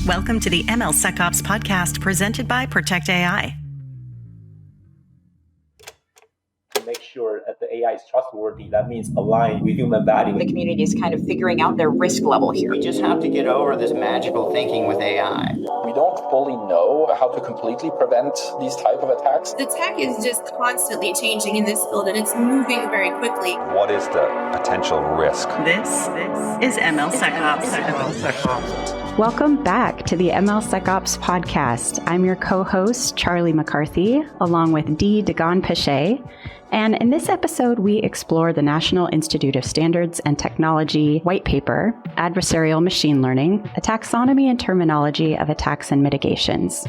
Welcome to the MLSecOps podcast presented by Protect AI. To make sure that the AI is trustworthy, that means aligned with human value. The community is kind of figuring out their risk level here. We just have to get over this magical thinking with AI. We don't fully know how to completely prevent these type of attacks. The tech is just constantly changing in this field, and it's moving very quickly. What is the potential risk? This is MLSecOps. Welcome back to the MLSecOps podcast. I'm your co-host, Charlie McCarthy, along with Dee Dagon-Pichet. And in this episode, we explore the National Institute of Standards and Technology white paper, Adversarial Machine Learning, a taxonomy and terminology of attacks and mitigations.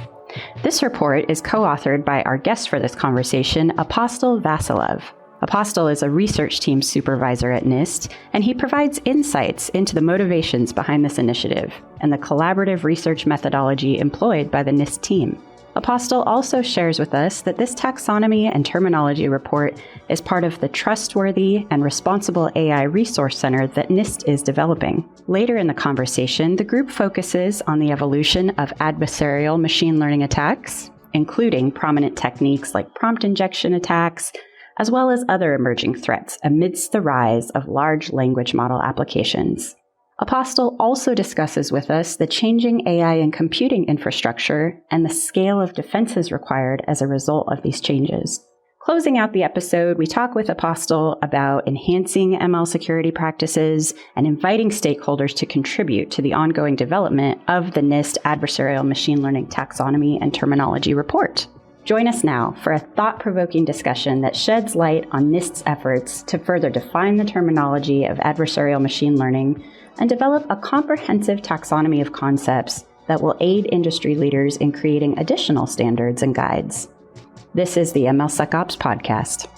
This report is co-authored by our guest for this conversation, Apostol Vassilev. Apostol is a research team supervisor at NIST, and he provides insights into the motivations behind this initiative and the collaborative research methodology employed by the NIST team. Apostol also shares with us that this taxonomy and terminology report is part of the Trustworthy and Responsible AI Resource Center that NIST is developing. Later in the conversation, the group focuses on the evolution of adversarial machine learning attacks, including prominent techniques like prompt injection attacks, as well as other emerging threats amidst the rise of large language model applications. Apostol also discusses with us the changing AI and computing infrastructure and the scale of defenses required as a result of these changes. Closing out the episode, we talk with Apostol about enhancing ML security practices and inviting stakeholders to contribute to the ongoing development of the NIST Adversarial Machine Learning Taxonomy and Terminology report. Join us now for a thought-provoking discussion that sheds light on NIST's efforts to further define the terminology of adversarial machine learning and develop a comprehensive taxonomy of concepts that will aid industry leaders in creating additional standards and guides. This is the MLSecOps podcast.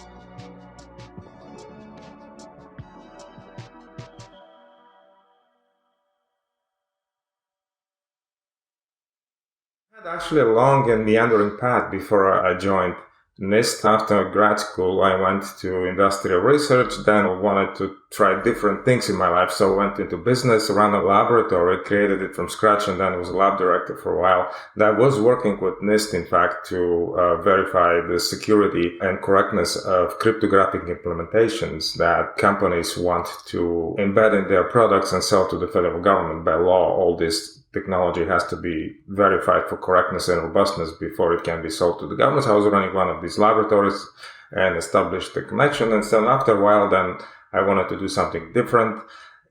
Actually a long and meandering path before I joined NIST. After grad school, I went to industrial research, then I wanted to try different things in my life. So I went into business, ran a laboratory, created it from scratch, and then was a lab director for a while. That was working with NIST, in fact, to verify the security and correctness of cryptographic implementations that companies want to embed in their products and sell to the federal government. By law, all this technology has to be verified for correctness and robustness before it can be sold to the government. So I was running one of these laboratories and established the connection. And so after a while, then I wanted to do something different.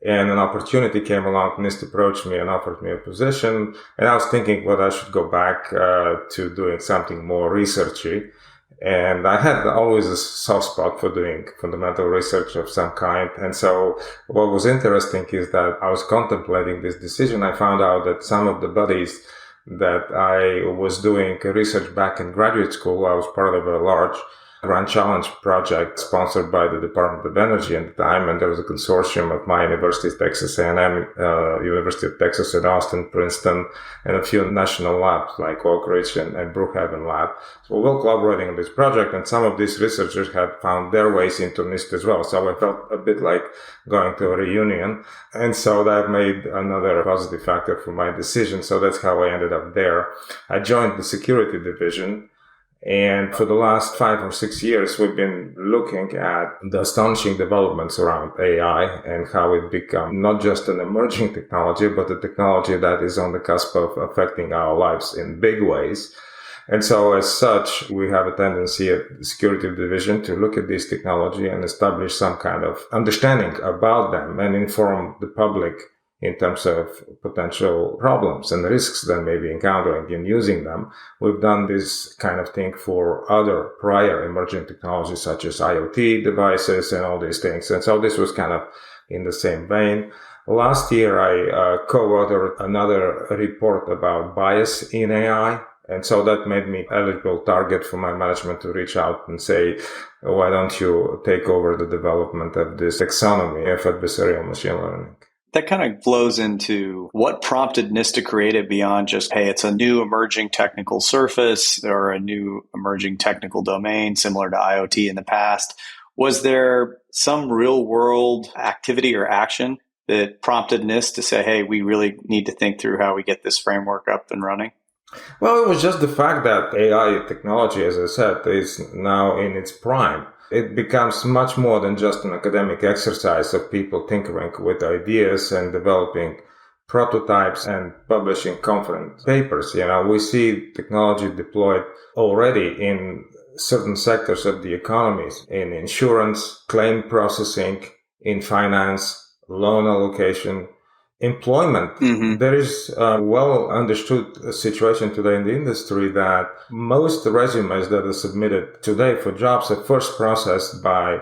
And an opportunity came along. NIST approached me and offered me a position. And I was thinking, well, I should go back to doing something more researchy. And I had always a soft spot for doing fundamental research of some kind. And so what was interesting is that I was contemplating this decision. I found out that some of the buddies that I was doing research back in graduate school, I was part of a large Grand Challenge project sponsored by the Department of Energy at the time, and there was a consortium of my university, Texas A&M, University of Texas at Austin, Princeton, and a few national labs like Oak Ridge and Brookhaven Lab. So we were collaborating on this project, and some of these researchers had found their ways into NIST as well. So I felt a bit like going to a reunion, and so that made another positive factor for my decision. So that's how I ended up there. I joined the security division. And for the last 5 or 6 years, we've been looking at the astonishing developments around AI and how it become not just an emerging technology, but a technology that is on the cusp of affecting our lives in big ways. And so as such, we have a tendency at the security division to look at this technology and establish some kind of understanding about them and inform the public in terms of potential problems and risks that may be encountering in using them. We've done this kind of thing for other prior emerging technologies such as IoT devices and all these things. And so this was kind of in the same vein. Last year, I co-authored another report about bias in AI. And so that made me eligible target for my management to reach out and say, why don't you take over the development of this taxonomy of adversarial machine learning? That kind of flows into what prompted NIST to create it beyond just, hey, it's a new emerging technical surface or a new emerging technical domain similar to IoT in the past. Was there some real world activity or action that prompted NIST to say, hey, we really need to think through how we get this framework up and running? Well, it was just the fact that AI technology, as I said, is now in its prime. It becomes much more than just an academic exercise of people tinkering with ideas and developing prototypes and publishing conference papers. We see technology deployed already in certain sectors of the economies, in insurance, claim processing, in finance, loan allocation, employment. Mm-hmm. There is a well understood situation today in the industry that most resumes that are submitted today for jobs are first processed by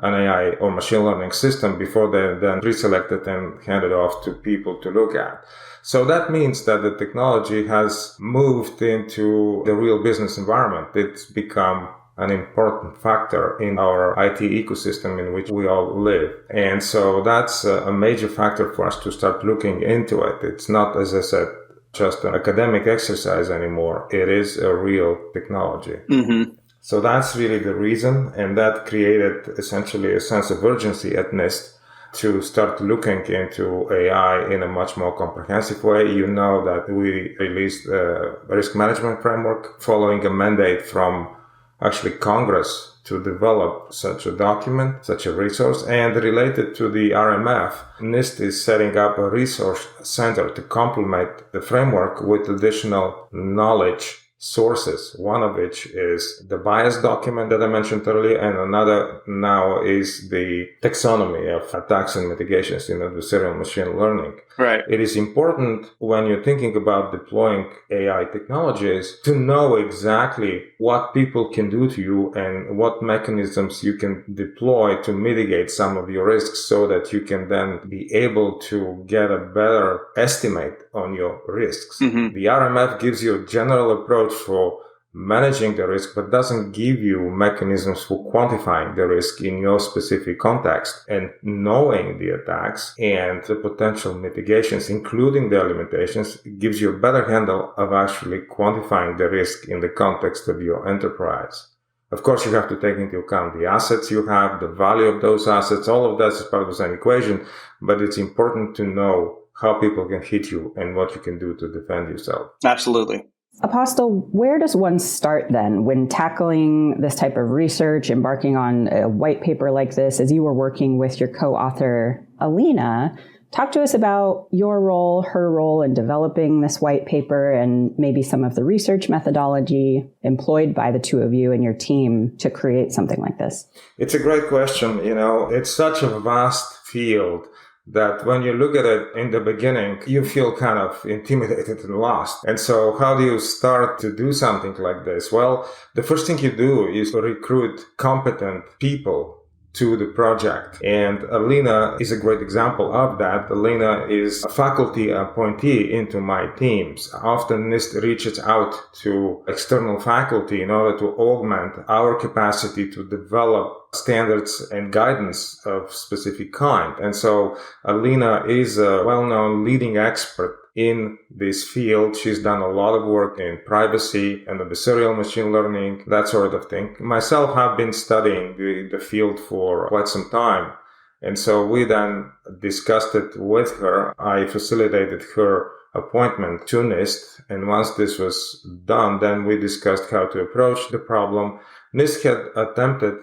an AI or machine learning system before they're then pre-selected and handed off to people to look at. So that means that the technology has moved into the real business environment. It's become an important factor in our IT ecosystem in which we all live. And so that's a major factor for us to start looking into it. It's not, as I said, just an academic exercise anymore. It is a real technology. Mm-hmm. So that's really the reason. And that created essentially a sense of urgency at NIST to start looking into AI in a much more comprehensive way. You know that we released a risk management framework following a mandate from actually Congress to develop such a document, such a resource. And related to the RMF, NIST is setting up a resource center to complement the framework with additional knowledge sources, one of which is the bias document that I mentioned earlier, and another now is the taxonomy of attacks and mitigations in adversarial machine learning. Right. It is important when you're thinking about deploying AI technologies to know exactly what people can do to you and what mechanisms you can deploy to mitigate some of your risks so that you can then be able to get a better estimate on your risks. Mm-hmm. The RMF gives you a general approach for managing the risk, but doesn't give you mechanisms for quantifying the risk in your specific context. And knowing the attacks and the potential mitigations, including their limitations, gives you a better handle of actually quantifying the risk in the context of your enterprise. Of course, you have to take into account the assets you have, the value of those assets. All of that is part of the same equation, but it's important to know how people can hit you and what you can do to defend yourself. Absolutely. Apostol, where does one start then when tackling this type of research, embarking on a white paper like this, as you were working with your co-author, Alina? Talk to us about your role, her role in developing this white paper, and maybe some of the research methodology employed by the two of you and your team to create something like this. It's a great question. It's such a vast field that when you look at it in the beginning, you feel kind of intimidated and lost. And so how do you start to do something like this? Well, the first thing you do is recruit competent people to the project. And Alina is a great example of that. Alina is a faculty appointee into my teams. Often NIST reaches out to external faculty in order to augment our capacity to develop standards and guidance of specific kind. And so Alina is a well-known leading expert in this field. She's done a lot of work in privacy and adversarial machine learning, that sort of thing. Myself have been studying the field for quite some time. And so we then discussed it with her. I facilitated her appointment to NIST. And once this was done, then we discussed how to approach the problem. NIST had attempted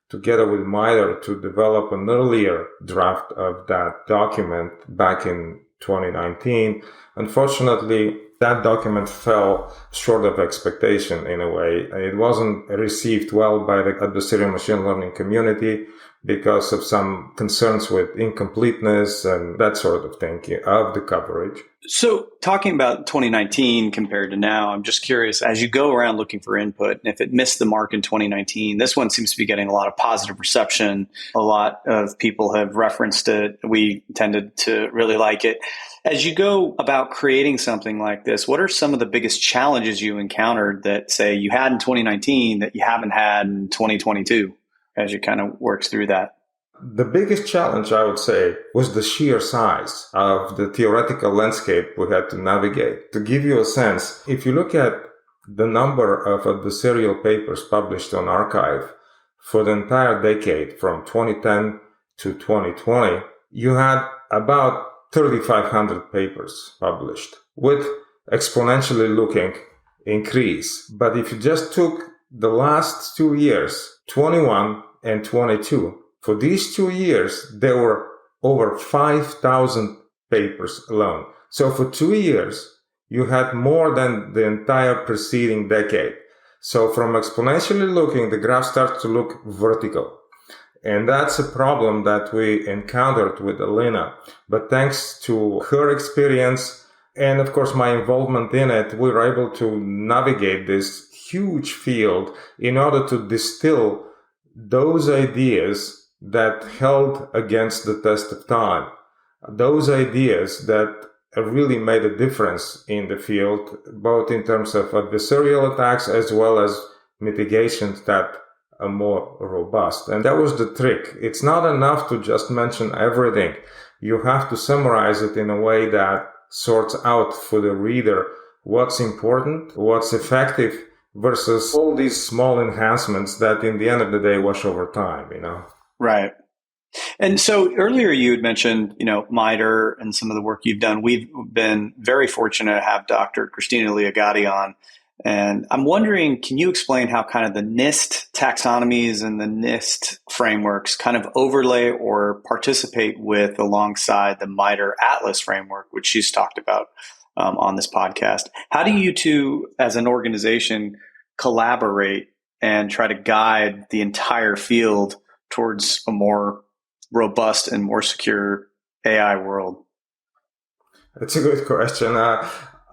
together with MITRE to develop an earlier draft of that document back in 2019. Unfortunately, that document fell short of expectation in a way. It wasn't received well by the adversarial machine learning community because of some concerns with incompleteness and that sort of thing of the coverage. So talking about 2019 compared to now, I'm just curious, as you go around looking for input, and if it missed the mark in 2019, this one seems to be getting a lot of positive reception. A lot of people have referenced it. We tended to really like it. As you go about creating something like this, what are some of the biggest challenges you encountered that, say, you had in 2019 that you haven't had in 2022 as you kind of worked through that? The biggest challenge, I would say, was the sheer size of the theoretical landscape we had to navigate. To give you a sense, if you look at the number of adversarial papers published on arXiv for the entire decade from 2010 to 2020, you had about 3,500 papers published with exponentially looking increase. But if you just took the last 2 years, 21 and 22, for these 2 years, there were over 5,000 papers alone. So for 2 years, you had more than the entire preceding decade. So from exponentially looking, the graph starts to look vertical. And that's a problem that we encountered with Alina. But thanks to her experience and, of course, my involvement in it, we were able to navigate this huge field in order to distill those ideas that held against the test of time. Those ideas that really made a difference in the field, both in terms of adversarial attacks as well as mitigations that are more robust. And that was the trick. It's not enough to just mention everything. You have to summarize it in a way that sorts out for the reader what's important, what's effective, versus all these small enhancements that in the end of the day wash over time, Right. And so earlier you had mentioned, MITRE and some of the work you've done. We've been very fortunate to have Dr. Christina Liagatti on. And I'm wondering, can you explain how kind of the NIST taxonomies and the NIST frameworks kind of overlay or participate with alongside the MITRE Atlas framework, which she's talked about on this podcast? How do you two, as an organization, collaborate and try to guide the entire field towards a more robust and more secure AI world? That's a good question.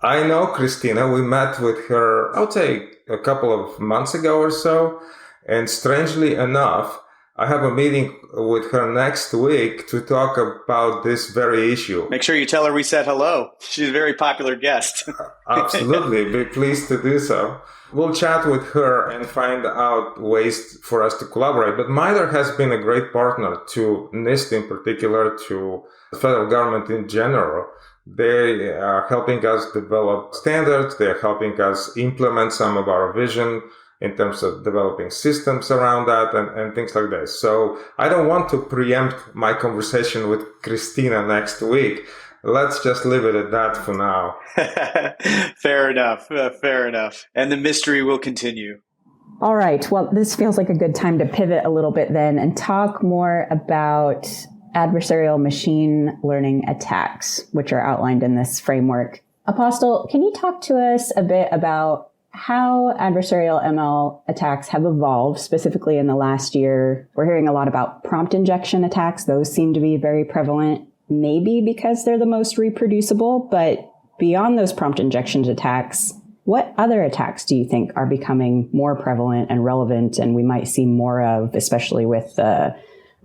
I know Christina. We met with her, I would say, a couple of months ago or so. And strangely enough, I have a meeting with her next week to talk about this very issue. Make sure you tell her we said hello. She's a very popular guest. Absolutely. Be pleased to do so. We'll chat with her and find out ways for us to collaborate. But MITRE has been a great partner to NIST in particular, to the federal government in general. They are helping us develop standards. They're helping us implement some of our vision in terms of developing systems around that and things like this. So I don't want to preempt my conversation with Christina next week. Let's just leave it at that for now. Fair enough. Fair enough. And the mystery will continue. All right. Well, this feels like a good time to pivot a little bit then and talk more about adversarial machine learning attacks, which are outlined in this framework. Apostol, can you talk to us a bit about how adversarial ML attacks have evolved, specifically in the last year? We're hearing a lot about prompt injection attacks. Those seem to be very prevalent, maybe because they're the most reproducible. But beyond those prompt injection attacks, what other attacks do you think are becoming more prevalent and relevant and we might see more of, especially with the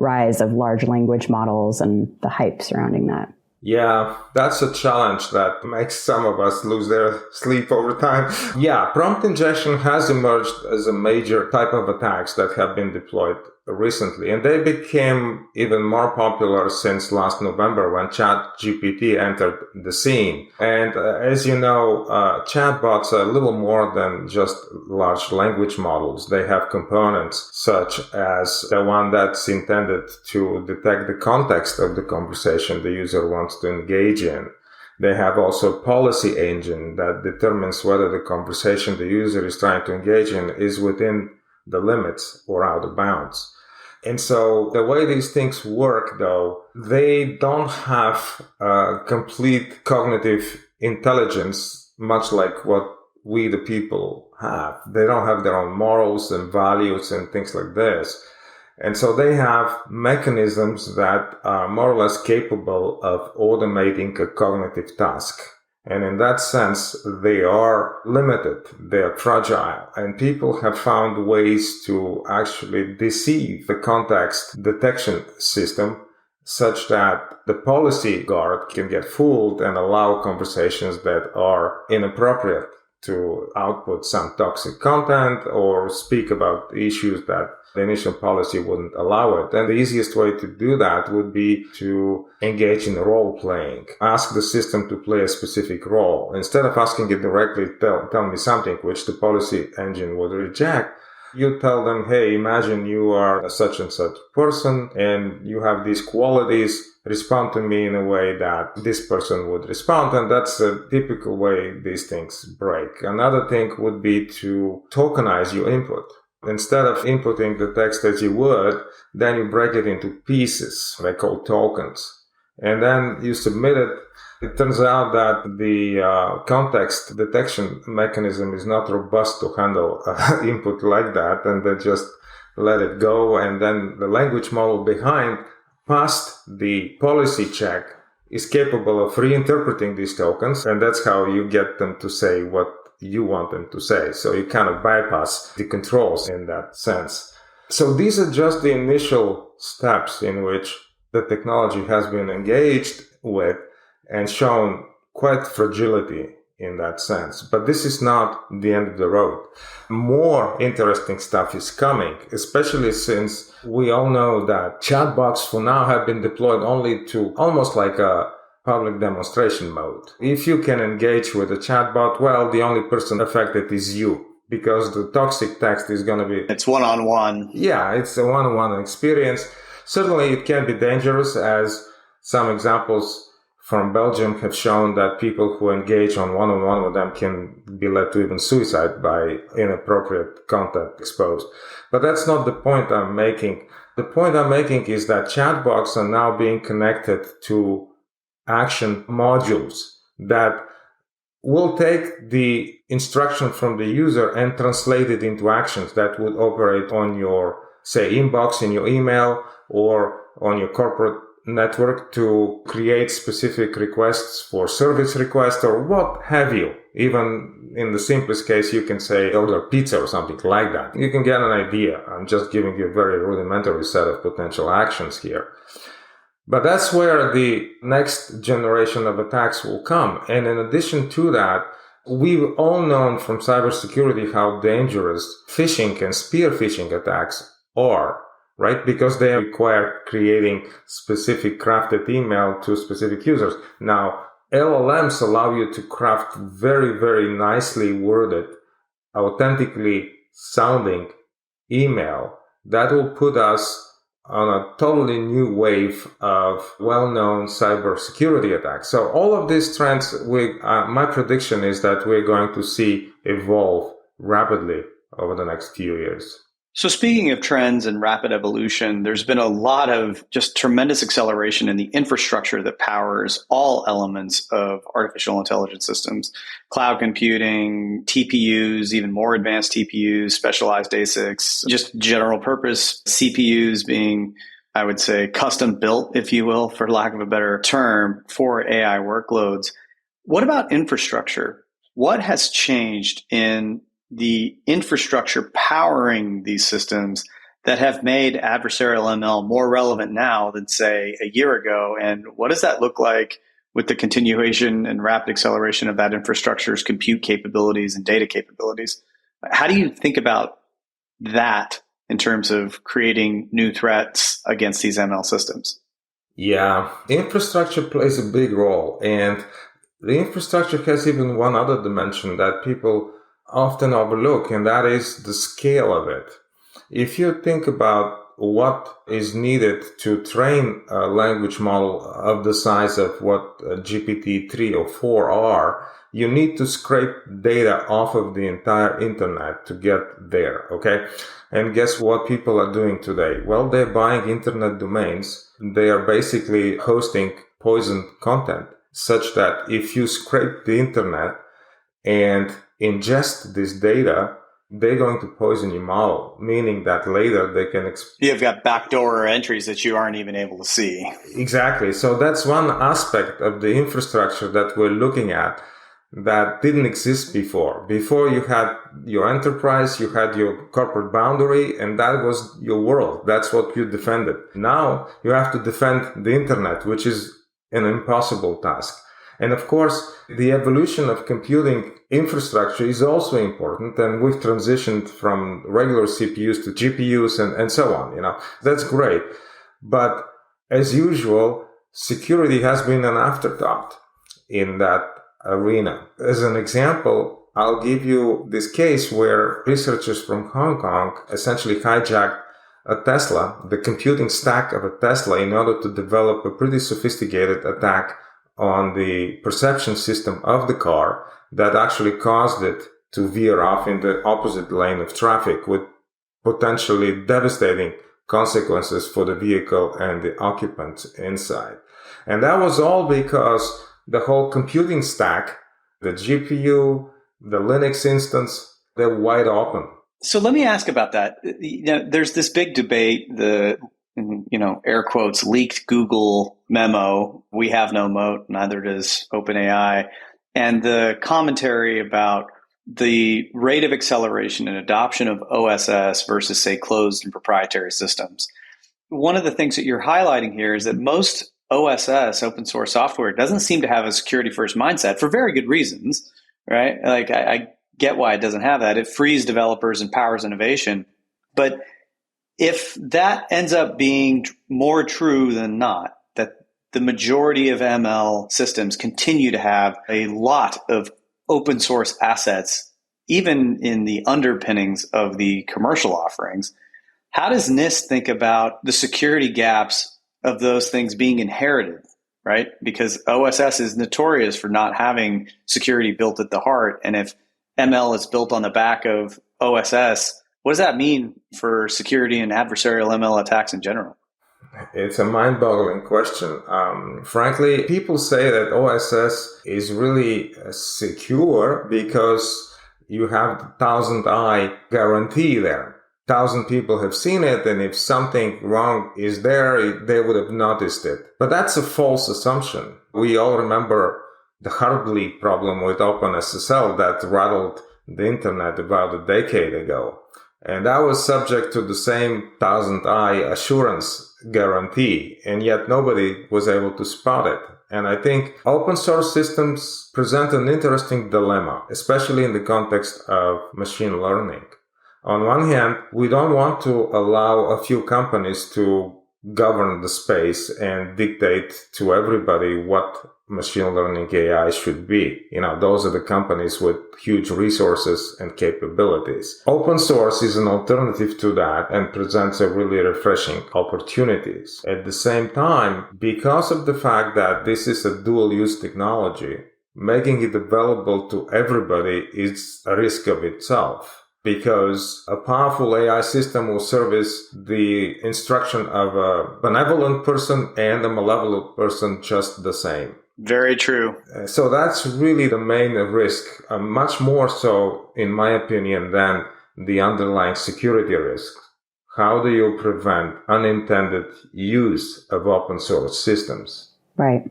rise of large language models and the hype surrounding that? Yeah, that's a challenge that makes some of us lose their sleep over time. Yeah, prompt injection has emerged as a major type of attacks that have been deployed recently. And they became even more popular since last November when ChatGPT entered the scene. And as you know, chatbots are a little more than just large language models. They have components such as the one that's intended to detect the context of the conversation the user wants to engage in. They have also a policy engine that determines whether the conversation the user is trying to engage in is within the limits or out of bounds. And so the way these things work, though, they don't have complete cognitive intelligence, much like what we, the people, have. They don't have their own morals and values and things like this. And so they have mechanisms that are more or less capable of automating a cognitive task. And in that sense, they are limited, they're fragile, and people have found ways to actually deceive the context detection system such that the policy guard can get fooled and allow conversations that are inappropriate to output some toxic content or speak about issues that the initial policy wouldn't allow it. And the easiest way to do that would be to engage in role playing. Ask the system to play a specific role. Instead of asking it directly, tell me something, which the policy engine would reject, You tell them, hey, imagine you are a such and such person and you have these qualities. Respond to me in a way that this person would respond. And that's a typical way these things break. Another thing would be to tokenize your input. Instead of inputting the text as you would, then you break it into pieces, they call tokens. And then you submit it. It turns out that the context detection mechanism is not robust to handle input like that, and they just let it go. And then the language model behind, past the policy check, is capable of reinterpreting these tokens, and that's how you get them to say what you want them to say. So you kind of bypass the controls in that sense. So these are just the initial steps in which the technology has been engaged with and shown quite fragility in that sense. But this is not the end of the road. More interesting stuff is coming, especially since we all know that chatbots for now have been deployed only to almost like a public demonstration mode. If you can engage with a chatbot, well, the only person affected is you, because the toxic text is going to be... It's one-on-one. Yeah, it's a one-on-one experience. Certainly, it can be dangerous, as some examples from Belgium have shown that people who engage on one-on-one with them can be led to even suicide by inappropriate content exposed. But that's not the point I'm making. The point I'm making is that chatbots are now being connected to action modules that will take the instruction from the user and translate it into actions that would operate on your, say, inbox in your email or on your corporate network to create specific requests for service requests or what have you. Even in the simplest case, you can say order pizza or something like that. You can get an idea. I'm just giving you a very rudimentary set of potential actions here. But that's where the next generation of attacks will come. And in addition to that, we've all known from cybersecurity how dangerous phishing and spear phishing attacks are, right? Because they require creating specific crafted email to specific users. Now, LLMs allow you to craft very, very nicely worded, authentically sounding email that will put us on a totally new wave of well-known cybersecurity attacks. So all of these trends, my prediction is that we're going to see evolve rapidly over the next few years. So speaking of trends and rapid evolution, there's been a lot of just tremendous acceleration in the infrastructure that powers all elements of artificial intelligence systems. Cloud computing, TPUs, even more advanced TPUs, specialized ASICs, just general purpose CPUs being, I would say, custom built, if you will, for lack of a better term, for AI workloads. What about infrastructure? What has changed in the infrastructure powering these systems that have made adversarial ML more relevant now than, say, a year ago? And what does that look like with the continuation and rapid acceleration of that infrastructure's compute capabilities and data capabilities? How do you think about that in terms of creating new threats against these ML systems? Yeah, infrastructure plays a big role. And the infrastructure has even one other dimension that people often overlook, and that is the scale of it. If you think about what is needed to train a language model of the size of what GPT-3 or 4 are, you need to scrape data off of the entire internet to get there, okay? And guess what people are doing today? Well, they're buying internet domains. They are basically hosting poisoned content, such that if you scrape the internet and ingest this data, they're going to poison your model, meaning that later they can... You've got backdoor entries that you aren't even able to see. Exactly. So that's one aspect of the infrastructure that we're looking at that didn't exist before. Before you had your enterprise, you had your corporate boundary, and that was your world. That's what you defended. Now you have to defend the internet, which is an impossible task. And of course, the evolution of computing infrastructure is also important. And we've transitioned from regular CPUs to GPUs and so on. That's great. But as usual, security has been an afterthought in that arena. As an example, I'll give you this case where researchers from Hong Kong essentially hijacked a Tesla, the computing stack of a Tesla, in order to develop a pretty sophisticated attack on the perception system of the car that actually caused it to veer off in the opposite lane of traffic with potentially devastating consequences for the vehicle and the occupants inside. And that was all because the whole computing stack, the GPU, the Linux instance, they're wide open. So let me ask about that. There's this big debate, the air quotes, leaked Google memo, we have no moat, neither does OpenAI, and the commentary about the rate of acceleration and adoption of OSS versus, say, closed and proprietary systems. One of the things that you're highlighting here is that most OSS, open source software, doesn't seem to have a security first mindset for very good reasons, right? Like I get why it doesn't have that. It frees developers and powers innovation. But if that ends up being more true than not, that the majority of ML systems continue to have a lot of open source assets, even in the underpinnings of the commercial offerings, how does NIST think about the security gaps of those things being inherited, right? Because OSS is notorious for not having security built at the heart. And if ML is built on the back of OSS, what does that mean for security and adversarial ML attacks in general? It's a mind-boggling question. Frankly, people say that OSS is really secure because you have the 1,000-eye guarantee there. 1,000 people have seen it, and if something wrong is there, they would have noticed it. But that's a false assumption. We all remember the Heartbleed problem with OpenSSL that rattled the internet about a decade ago. And that was subject to the same 1,000-eye assurance guarantee, and yet nobody was able to spot it. And I think open source systems present an interesting dilemma, especially in the context of machine learning. On one hand, we don't want to allow a few companies to govern the space and dictate to everybody what machine learning AI should be. Those are the companies with huge resources and capabilities. Open source is an alternative to that and presents a really refreshing opportunities. At the same time, because of the fact that this is a dual-use technology, making it available to everybody is a risk of itself. Because a powerful AI system will service the instruction of a benevolent person and a malevolent person just the same. Very true. So that's really the main risk, much more so, in my opinion, than the underlying security risk. How do you prevent unintended use of open source systems? Right.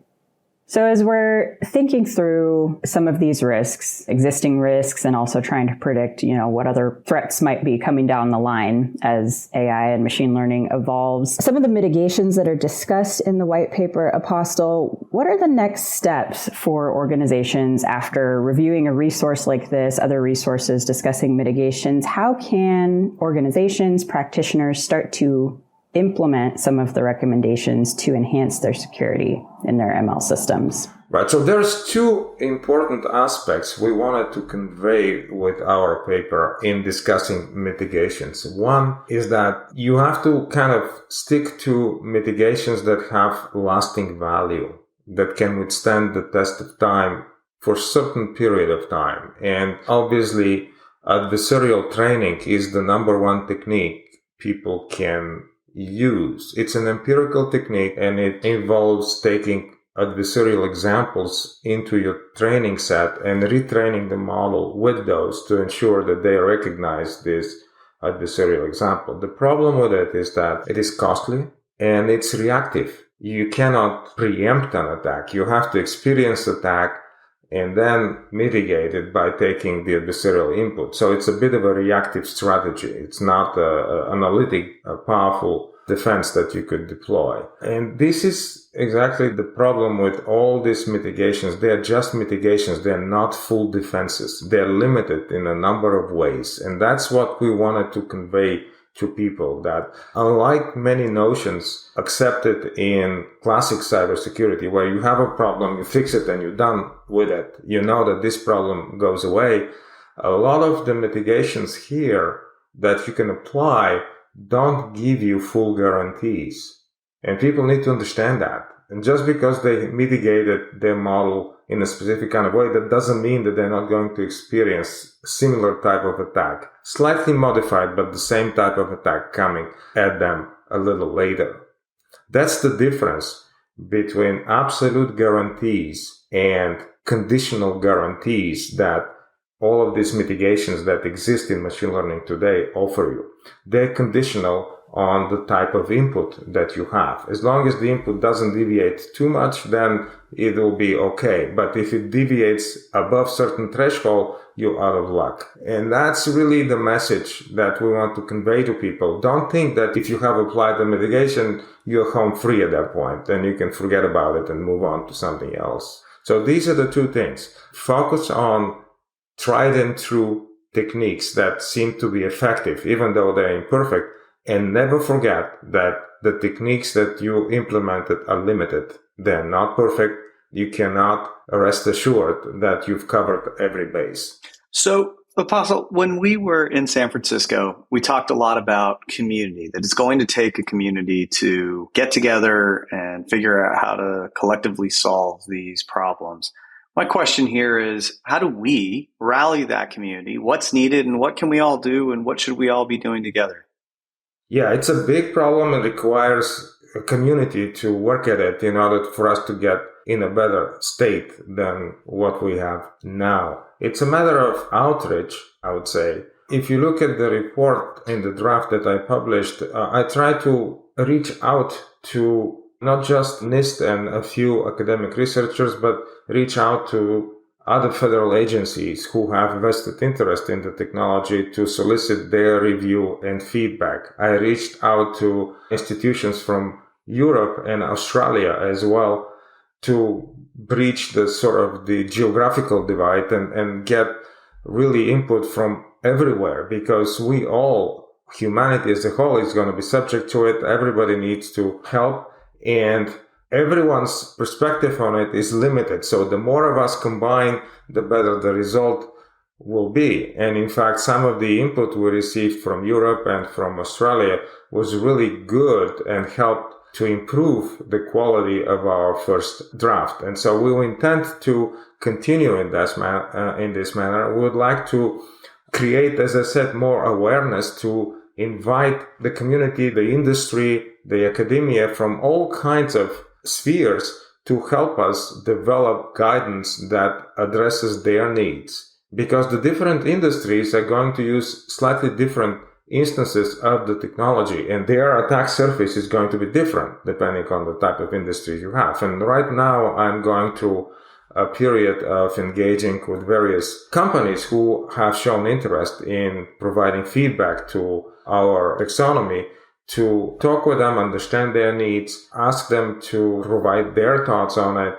So as we're thinking through some of these risks, existing risks, and also trying to predict, what other threats might be coming down the line as AI and machine learning evolves, some of the mitigations that are discussed in the white paper, Apostol, what are the next steps for organizations after reviewing a resource like this, other resources discussing mitigations? How can organizations, practitioners start to implement some of the recommendations to enhance their security in their ML systems? Right. So there's two important aspects we wanted to convey with our paper in discussing mitigations. One is that you have to kind of stick to mitigations that have lasting value, that can withstand the test of time for a certain period of time. And obviously, adversarial training is the number one technique people can use. It's an empirical technique, and it involves taking adversarial examples into your training set and retraining the model with those to ensure that they recognize this adversarial example. The problem with it is that it is costly and it's reactive. You cannot preempt an attack. You have to experience the attack and then mitigate it by taking the adversarial input. So it's a bit of a reactive strategy. It's not an analytic, a powerful defense that you could deploy. And this is exactly the problem with all these mitigations. They are just mitigations. They are not full defenses. They are limited in a number of ways. And that's what we wanted to convey to people, that unlike many notions accepted in classic cybersecurity, where you have a problem, you fix it and you're done with it, you know that this problem goes away, a lot of the mitigations here that you can apply don't give you full guarantees. And people need to understand that. And just because they mitigated their model in a specific kind of way, that doesn't mean that they're not going to experience a similar type of attack. Slightly modified, but the same type of attack coming at them a little later. That's the difference between absolute guarantees and conditional guarantees that all of these mitigations that exist in machine learning today offer you. They're conditional on the type of input that you have. As long as the input doesn't deviate too much, then it will be okay. But if it deviates above certain threshold, you're out of luck. And that's really the message that we want to convey to people. Don't think that if you have applied the mitigation, you're home free at that point. Then you can forget about it and move on to something else. So these are the two things. Focus on tried and true techniques that seem to be effective, even though they're imperfect. And never forget that the techniques that you implemented are limited. They're not perfect. You cannot rest assured that you've covered every base. So, Apostol, when we were in San Francisco, we talked a lot about community, that it's going to take a community to get together and figure out how to collectively solve these problems. My question here is, how do we rally that community? What's needed and what can we all do and what should we all be doing together? Yeah, it's a big problem and requires a community to work at it in order for us to get in a better state than what we have now. It's a matter of outreach, I would say. If you look at the report in the draft that I published, I try to reach out to not just NIST and a few academic researchers, but reach out to other federal agencies who have vested interest in the technology to solicit their review and feedback. I reached out to institutions from Europe and Australia as well to breach the sort of the geographical divide and get really input from everywhere, because we all, humanity as a whole, is going to be subject to it. Everybody needs to help, and everyone's perspective on it is limited. So the more of us combine, the better the result will be. And in fact, some of the input we received from Europe and from Australia was really good and helped to improve the quality of our first draft. And so we will intend to continue in this manner. We would like to create, as I said, more awareness, to invite the community, the industry, the academia from all kinds of spheres to help us develop guidance that addresses their needs. Because the different industries are going to use slightly different instances of the technology, and their attack surface is going to be different depending on the type of industry you have. And right now I'm going through a period of engaging with various companies who have shown interest in providing feedback to our taxonomy, to talk with them, understand their needs, ask them to provide their thoughts on it,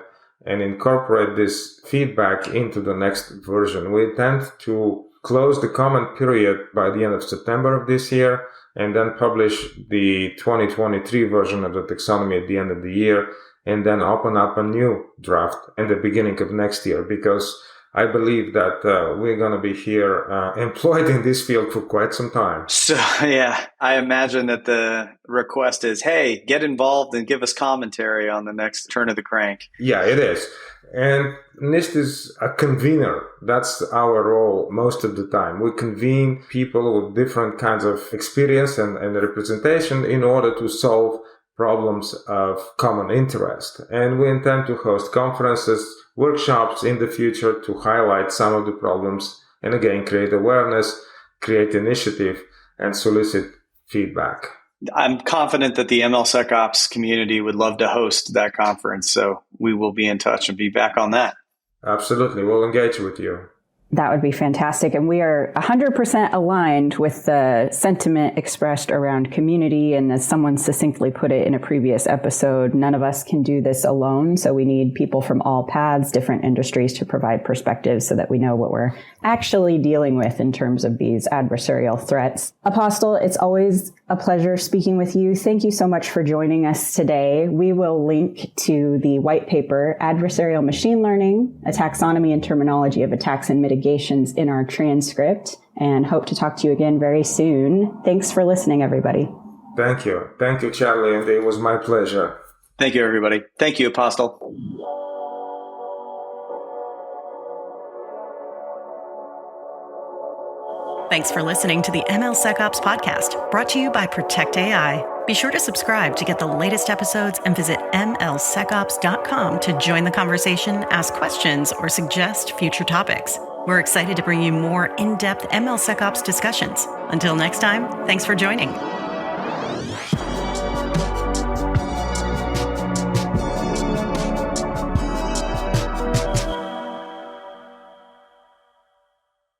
and incorporate this feedback into the next version. We intend to close the comment period by the end of September of this year, and then publish the 2023 version of the taxonomy at the end of the year, and then open up a new draft in the beginning of next year, because I believe that we're going to be here employed in this field for quite some time. So, yeah, I imagine that the request is, hey, get involved and give us commentary on the next turn of the crank. Yeah, it is. And NIST is a convener. That's our role most of the time. We convene people with different kinds of experience and representation in order to solve problems of common interest. And we intend to host conferences, workshops in the future to highlight some of the problems and again create awareness, create initiative, and solicit feedback. I'm confident that the MLSecOps community would love to host that conference, so we will be in touch and be back on that. Absolutely. We'll engage with you. That would be fantastic. And we are 100% aligned with the sentiment expressed around community. And as someone succinctly put it in a previous episode, none of us can do this alone. So we need people from all paths, different industries to provide perspectives so that we know what we're actually dealing with in terms of these adversarial threats. Apostol, it's always a pleasure speaking with you. Thank you so much for joining us today. We will link to the white paper, Adversarial Machine Learning, a Taxonomy and Terminology of Attacks and Mitigations, mitigations in our transcript, and hope to talk to you again very soon. Thanks for listening, everybody. Thank you. Thank you, Charlie. And it was my pleasure. Thank you, everybody. Thank you, Apostol. Thanks for listening to the MLSecOps podcast, brought to you by Protect AI. Be sure to subscribe to get the latest episodes and visit MLSecOps.com to join the conversation, ask questions, or suggest future topics. We're excited to bring you more in-depth MLSecOps discussions. Until next time, thanks for joining.